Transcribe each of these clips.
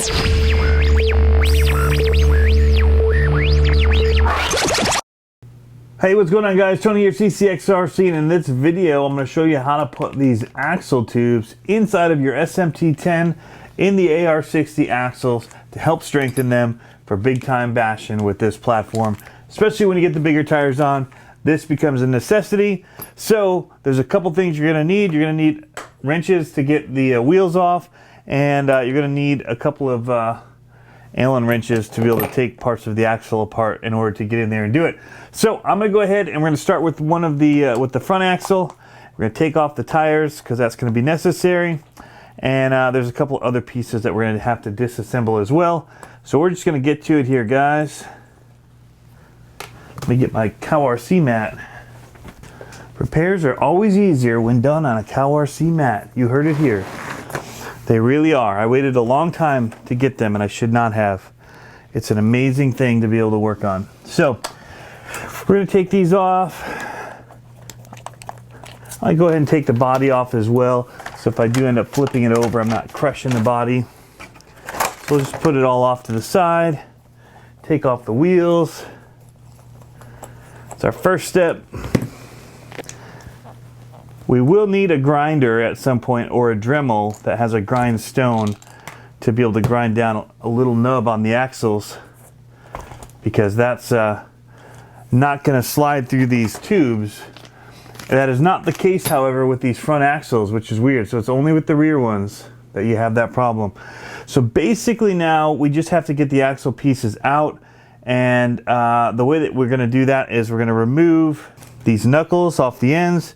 Hey, what's going on guys? Tony here, CCxRC, and in this video I'm going to show you how to put these axle tubes inside of your SMT10 in the AR60 axles to help strengthen them for big time bashing with this platform, especially when you get the bigger tires on. This becomes a necessity. So there's a couple things you're going to need. You're going to need wrenches to get the wheels off, and you're going to need a couple of Allen wrenches to be able to take parts of the axle apart in order to get in there and do it. So I'm going to go ahead and we're going to start with one of the with the front axle. We're going to take off the tires because that's going to be necessary, and there's a couple other pieces that we're going to have to disassemble as well. So we're just going to get to it here, guys. Let me get my CCxRC mat. Repairs are always easier when done on a CCxRC mat. You heard it here. They really are. I waited a long time to get them, and I should not have. It's an amazing thing to be able to work on. So we're going to take these off. I go ahead and take the body off as well, so if I do end up flipping it over, I'm not crushing the body. So we'll just put it all off to the side. Take off the wheels. It's our first step. We will need a grinder at some point, or a Dremel that has a grindstone to be able to grind down a little nub on the axles, because that's not going to slide through these tubes. That is not the case, however, with these front axles, which is weird. So it's only with the rear ones that you have that problem. So basically now we just have to get the axle pieces out, and the way that we're going to do that is we're going to remove these knuckles off the ends.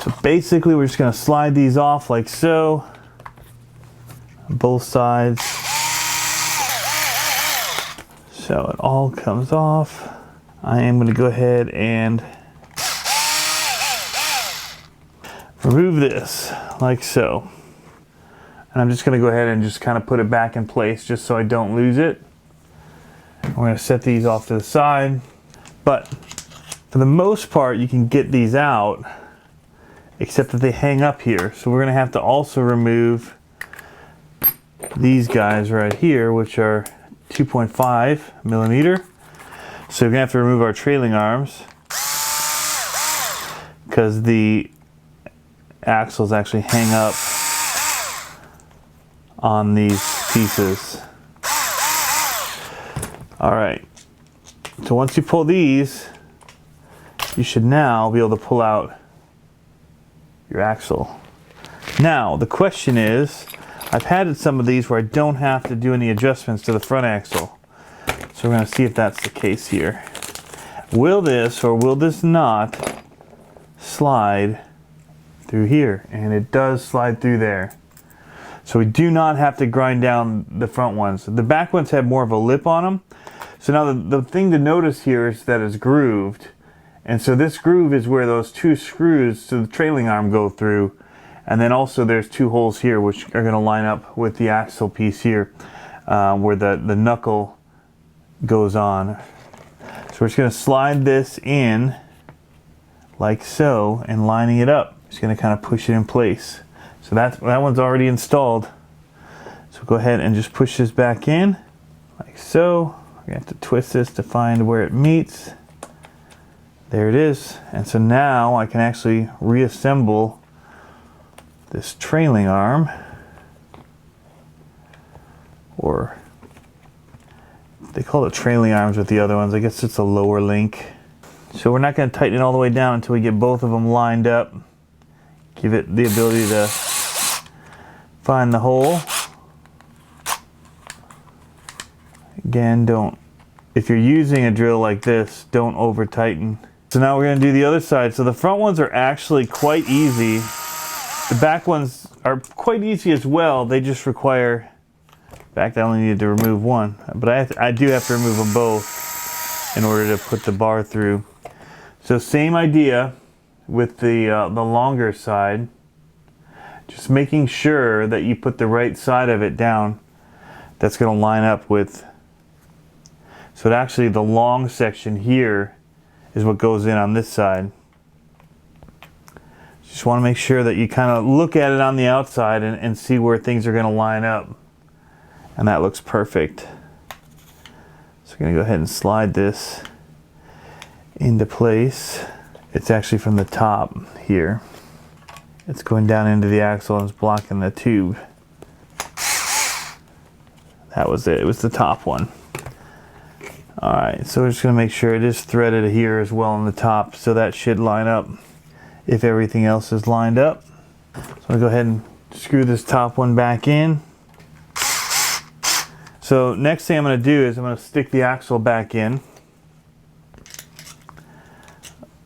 So basically we're just going to slide these off like so, on both sides. So it all comes off. I am going to go ahead and remove this like so. And I'm just going to go ahead and just kind of put it back in place just so I don't lose it. We're going to set these off to the side. But for the most part you can get these out, except that they hang up here. So we're going to have to also remove these guys right here, which are 2.5 millimeter. So we're going to have to remove our trailing arms because the axles actually hang up on these pieces. Alright, so once you pull these, you should now be able to pull out your axle. Now the question is, I've had some of these where I don't have to do any adjustments to the front axle. So we're going to see if that's the case here. Will this or will this not slide through here? And it does slide through there. So we do not have to grind down the front ones. The back ones have more of a lip on them. So now the thing to notice here is that it's grooved. And so this groove is where those two screws to the trailing arm go through. And then also there's two holes here which are going to line up with the axle piece here, where the knuckle goes on. So we're just going to slide this in like so and lining it up. Just going to kind of push it in place. So that one's already installed. So go ahead and just push this back in like so. We're going to have to twist this to find where it meets. There it is. And so now I can actually reassemble this trailing arm, or they call it trailing arms with the other ones. I guess it's a lower link. So we're not going to tighten it all the way down until we get both of them lined up. Give it the ability to find the hole. Again, if you're using a drill like this, don't over tighten. So now we're going to do the other side. So the front ones are actually quite easy. The back ones are quite easy as well. They just require, in fact I only needed to remove one, but I do have to remove them both in order to put the bar through. So same idea with the longer side. Just making sure that you put the right side of it down. That's going to line up with, so actually the long section here is what goes in on this side. Just want to make sure that you kind of look at it on the outside and see where things are going to line up. And that looks perfect. So I'm going to go ahead and slide this into place. It's actually from the top here. It's going down into the axle and it's blocking the tube. That was it. It was the top one. Alright, so we're just going to make sure it is threaded here as well on the top, so that should line up if everything else is lined up. So I'm going to go ahead and screw this top one back in. So next thing I'm going to do is I'm going to stick the axle back in,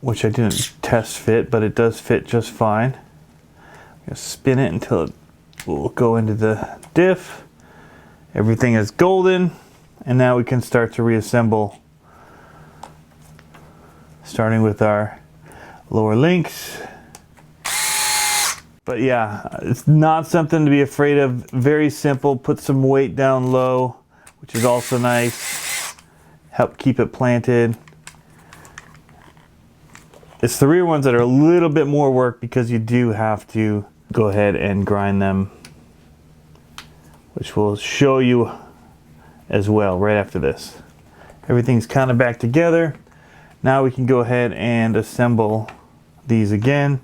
which I didn't test fit, but it does fit just fine. I'm going to spin it until it will go into the diff. Everything is golden, and now we can start to reassemble, starting with our lower links. But yeah, it's not something to be afraid of. Very simple. Put some weight down low, which is also nice. Help keep it planted. It's the rear ones that are a little bit more work because you do have to go ahead and grind them, which we'll show you as well right after this. Everything's kind of back together. Now we can go ahead and assemble these again,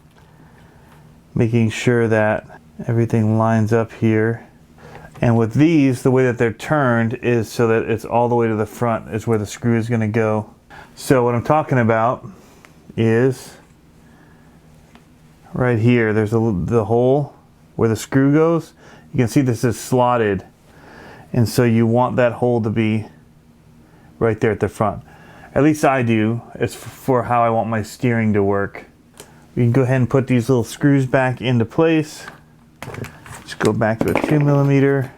making sure that everything lines up here. And with these, the way that they're turned is so that it's all the way to the front is where the screw is going to go. So what I'm talking about is right here. There's the hole where the screw goes. You can see this is slotted, and so you want that hole to be right there at the front. At least I do. It's for how I want my steering to work. We can go ahead and put these little screws back into place. Just go back to a 2mm. There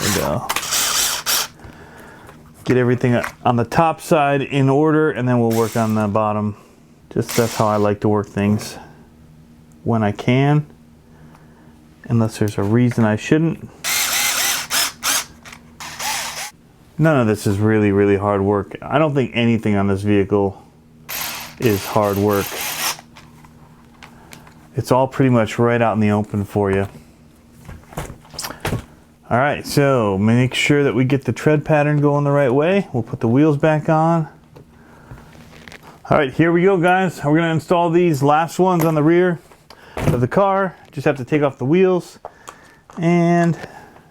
we go. Get everything on the top side in order, and then we'll work on the bottom. Just that's how I like to work things when I can, unless there's a reason I shouldn't. None of this is really, really hard work. I don't think anything on this vehicle is hard work. It's all pretty much right out in the open for you. All right, so make sure that we get the tread pattern going the right way. We'll put the wheels back on. All right, here we go, guys. We're gonna install these last ones on the rear of the car. Just have to take off the wheels and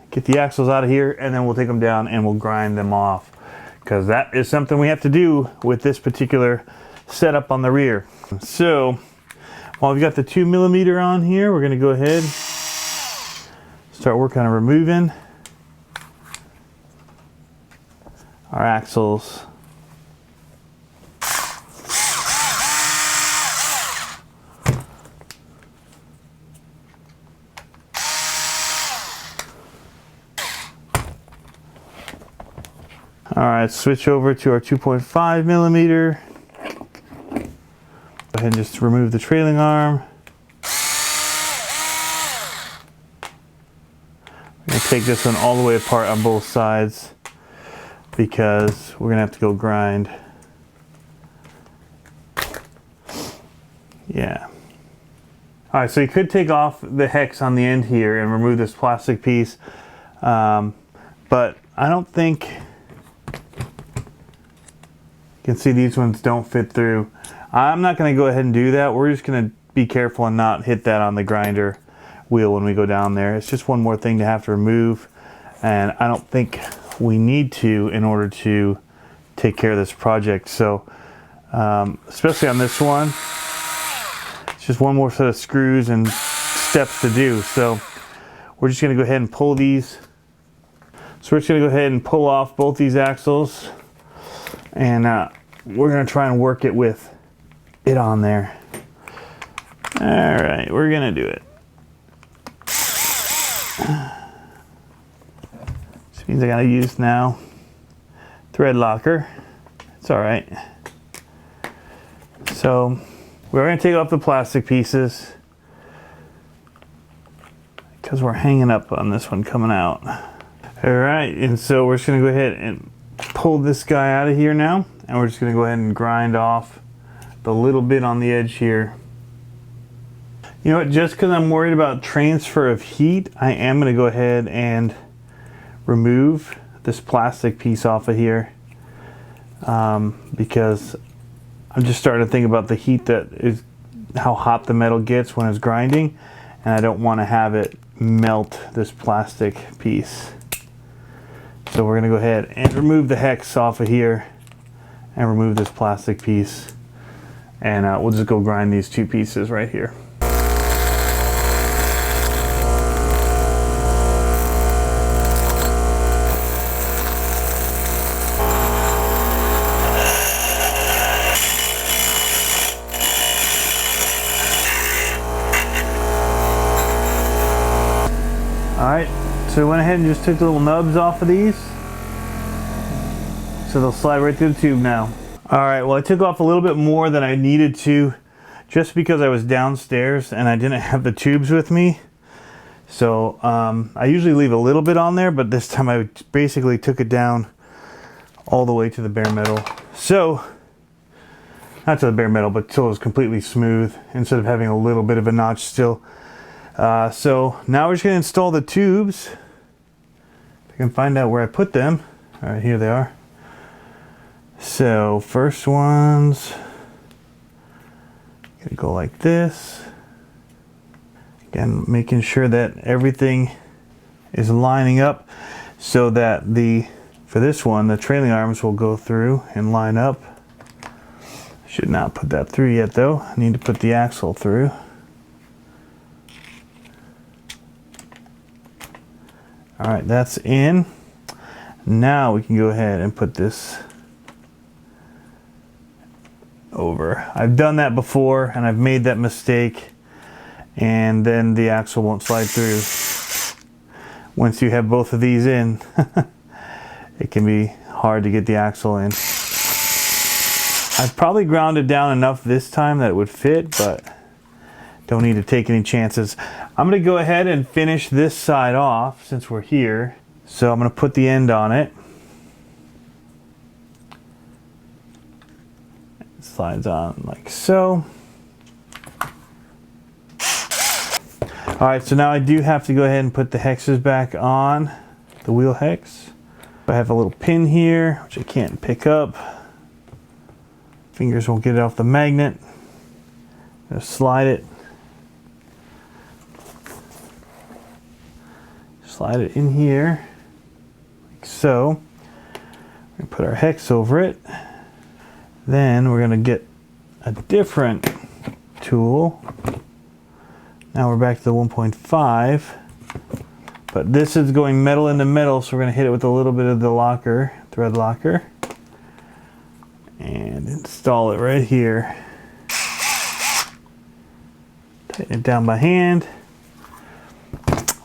get the axles out of here, and then we'll take them down and we'll grind them off, because that is something we have to do with this particular setup on the rear. So while we've got the 2mm on here, we're gonna go ahead, start working on removing our axles. All right, switch over to our 2.5mm. Go ahead and just remove the trailing arm. We're gonna take this one all the way apart on both sides because we're gonna have to go grind. Yeah. All right, so you could take off the hex on the end here and remove this plastic piece, but I don't think. You can see these ones don't fit through. I'm not going to go ahead and do that. We're just going to be careful and not hit that on the grinder wheel when we go down there. It's just one more thing to have to remove, and I don't think we need to in order to take care of this project. So especially on this one, it's just one more set of screws and steps to do. So we're just going to go ahead and pull these. So we're just going to go ahead and pull off both these axles, and we're going to try and work it with it on there. All right, we're going to do it. Which means I got to use now thread locker. It's all right. So we're going to take off the plastic pieces because we're hanging up on this one coming out. All right, and so we're just going to go ahead and pull this guy out of here now, and we're just going to go ahead and grind off the little bit on the edge here. You know what, just because I'm worried about transfer of heat, I am going to go ahead and remove this plastic piece off of here, because I'm just starting to think about the heat that is, how hot the metal gets when it's grinding, and I don't want to have it melt this plastic piece. So we're going to go ahead and remove the hex off of here and remove this plastic piece, and we'll just go grind these two pieces right here. Alright, so we went ahead and just took the little nubs off of these, so they'll slide right through the tube now. Alright, well I took off a little bit more than I needed to, just because I was downstairs and I didn't have the tubes with me. So I usually leave a little bit on there, but this time I basically took it down all the way to the bare metal. So, not to the bare metal, but till it was completely smooth, instead of having a little bit of a notch still. So now we're just going to install the tubes. If I can find out where I put them. Alright, here they are. So first one's going to go like this. Again, making sure that everything is lining up so that for this one, the trailing arms will go through and line up. Should not put that through yet though. I need to put the axle through. Alright, that's in. Now we can go ahead and put this over. I've done that before and I've made that mistake, and then the axle won't slide through. Once you have both of these in, it can be hard to get the axle in. I've probably ground it down enough this time that it would fit, but don't need to take any chances. I'm going to go ahead and finish this side off since we're here. So I'm going to put the end on it. It slides on like so. Alright, so now I do have to go ahead and put the hexes back on, the wheel hex. I have a little pin here, which I can't pick up. Fingers won't get it off the magnet. I'm going to slide it. Slide it in here, like so. We're going to put our hex over it. Then we're going to get a different tool. Now we're back to the 1.5. But this is going metal into metal, so we're going to hit it with a little bit of the locker, thread locker. And install it right here. Tighten it down by hand.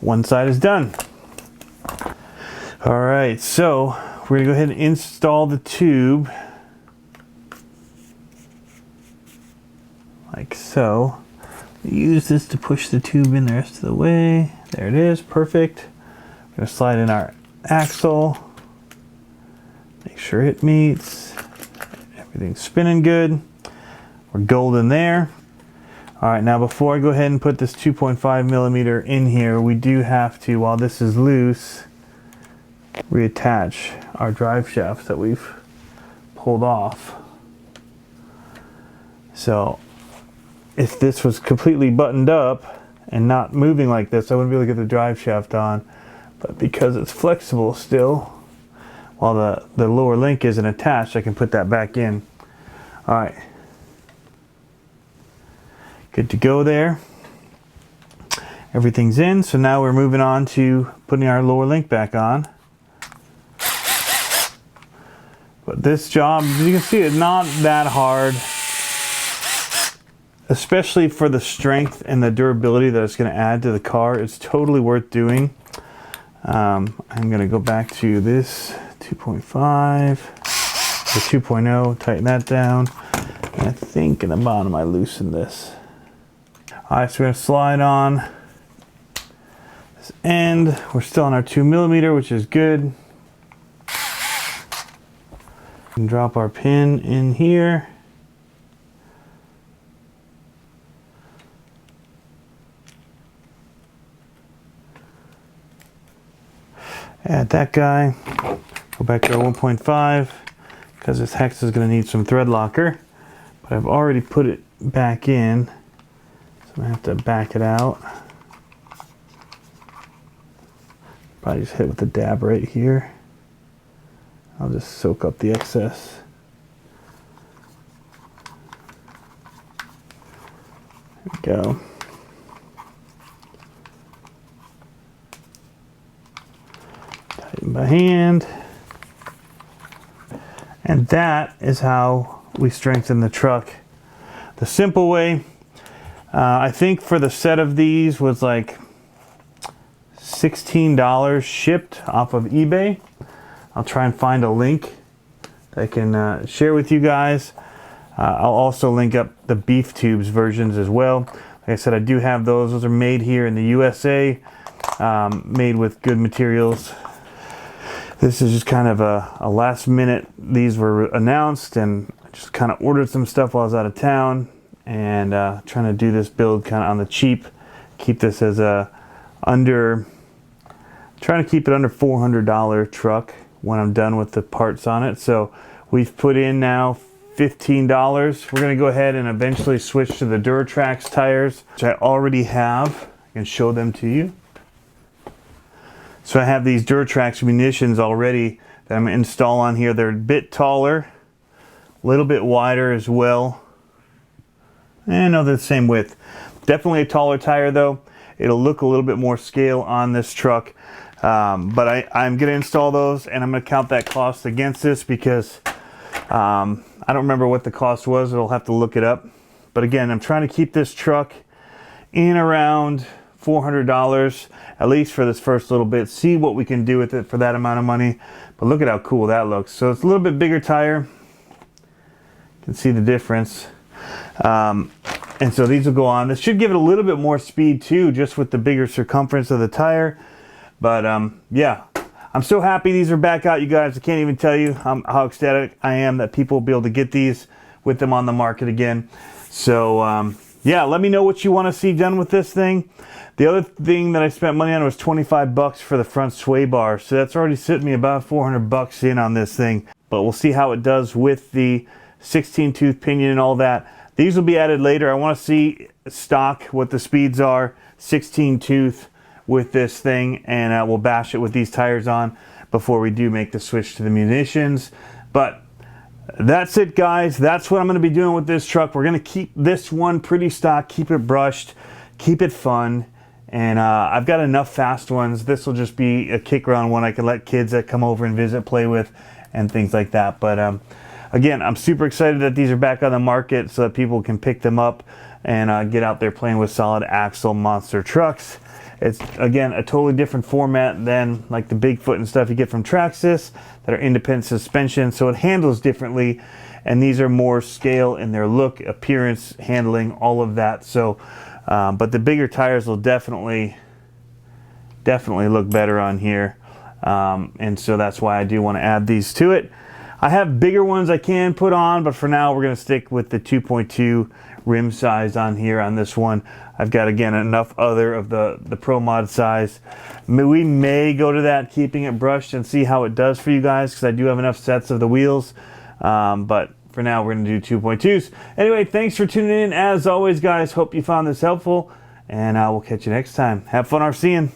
One side is done. Alright, so we're going to go ahead and install the tube like so. Use this to push the tube in the rest of the way. There it is, perfect. We're going to slide in our axle. Make sure it meets. Everything's spinning good. We're golden there. Alright, now before I go ahead and put this 2.5 millimeter in here, we do have to, while this is loose, reattach our drive shafts that we've pulled off. So, if this was completely buttoned up and not moving like this, I wouldn't be able to get the drive shaft on. But because it's flexible still, while the lower link isn't attached, I can put that back in. Alright. Good to go there. Everything's in, so now we're moving on to putting our lower link back on. But this job, as you can see, is not that hard, especially for the strength and the durability that it's going to add to the car. It's totally worth doing. I'm going to go back to this 2.5, the 2.0, tighten that down. And I think in the bottom I loosened this. Alright, so we're going to slide on this end. We're still on our 2 millimeter, which is good. And drop our pin in here. Add that guy. Go back to our 1.5 because this hex is going to need some thread locker. But I've already put it back in, so I'm going to have to back it out. Probably just hit with the dab right here. I'll just soak up the excess. There we go. Tighten by hand. And that is how we strengthen the truck. The simple way, I think for the set of these was like $16 shipped off of eBay. I'll try and find a link that I can share with you guys. I'll also link up the beef tubes versions as well. Like I said, I do have those. Those are made here in the USA, made with good materials. This is just kind of a last minute. These were announced and I just kind of ordered some stuff while I was out of town and trying to do this build kind of on the cheap. Keep this as trying to keep it under $400 truck when I'm done with the parts on it. So we've put in now $15. We're going to go ahead and eventually switch to the Duratrax tires, which I already have. I can show them to you. So I have these Duratrax munitions already that I'm going to install on here. They're a bit taller, a little bit wider as well. And no, they're the same width. Definitely a taller tire though. It'll look a little bit more scale on this truck. But I'm going to install those and I'm going to count that cost against this because I don't remember what the cost was. I'll have to look it up. But again, I'm trying to keep this truck in around $400, at least for this first little bit. See what we can do with it for that amount of money. But look at how cool that looks. So it's a little bit bigger tire. You can see the difference. And so these will go on. This should give it a little bit more speed too, just with the bigger circumference of the tire. But yeah, I'm so happy these are back out, you guys. I can't even tell you how ecstatic I am that people will be able to get these with them on the market again. So yeah, let me know what you want to see done with this thing. The other thing that I spent money on was 25 bucks for the front sway bar. So that's already sitting me about 400 bucks in on this thing. But we'll see how it does with the 16 tooth pinion and all that. These will be added later. I want to see stock what the speeds are, 16 tooth with this thing, and we'll bash it with these tires on before we do make the switch to the munitions. But that's it, guys. That's what I'm going to be doing with this truck. We're going to keep this one pretty stock, keep it brushed, keep it fun. And I've got enough fast ones. This will just be a kick around one I can let kids that come over and visit play with and things like that. But again, I'm super excited that these are back on the market so that people can pick them up and get out there playing with solid axle monster trucks. It's, again, a totally different format than like the Bigfoot and stuff you get from Traxxas that are independent suspension, so it handles differently. And these are more scale in their look, appearance, handling, all of that. So, but the bigger tires will definitely look better on here. And so that's why I do want to add these to it. I have bigger ones I can put on, but for now we're going to stick with the 2.2 rim size on here on this one. I've got, again, enough other of the Pro Mod size. We may go to that, keeping it brushed, and see how it does for you guys, because I do have enough sets of the wheels. But for now, we're going to do 2.2s. Anyway, thanks for tuning in. As always, guys, hope you found this helpful, and we'll catch you next time. Have fun RCing.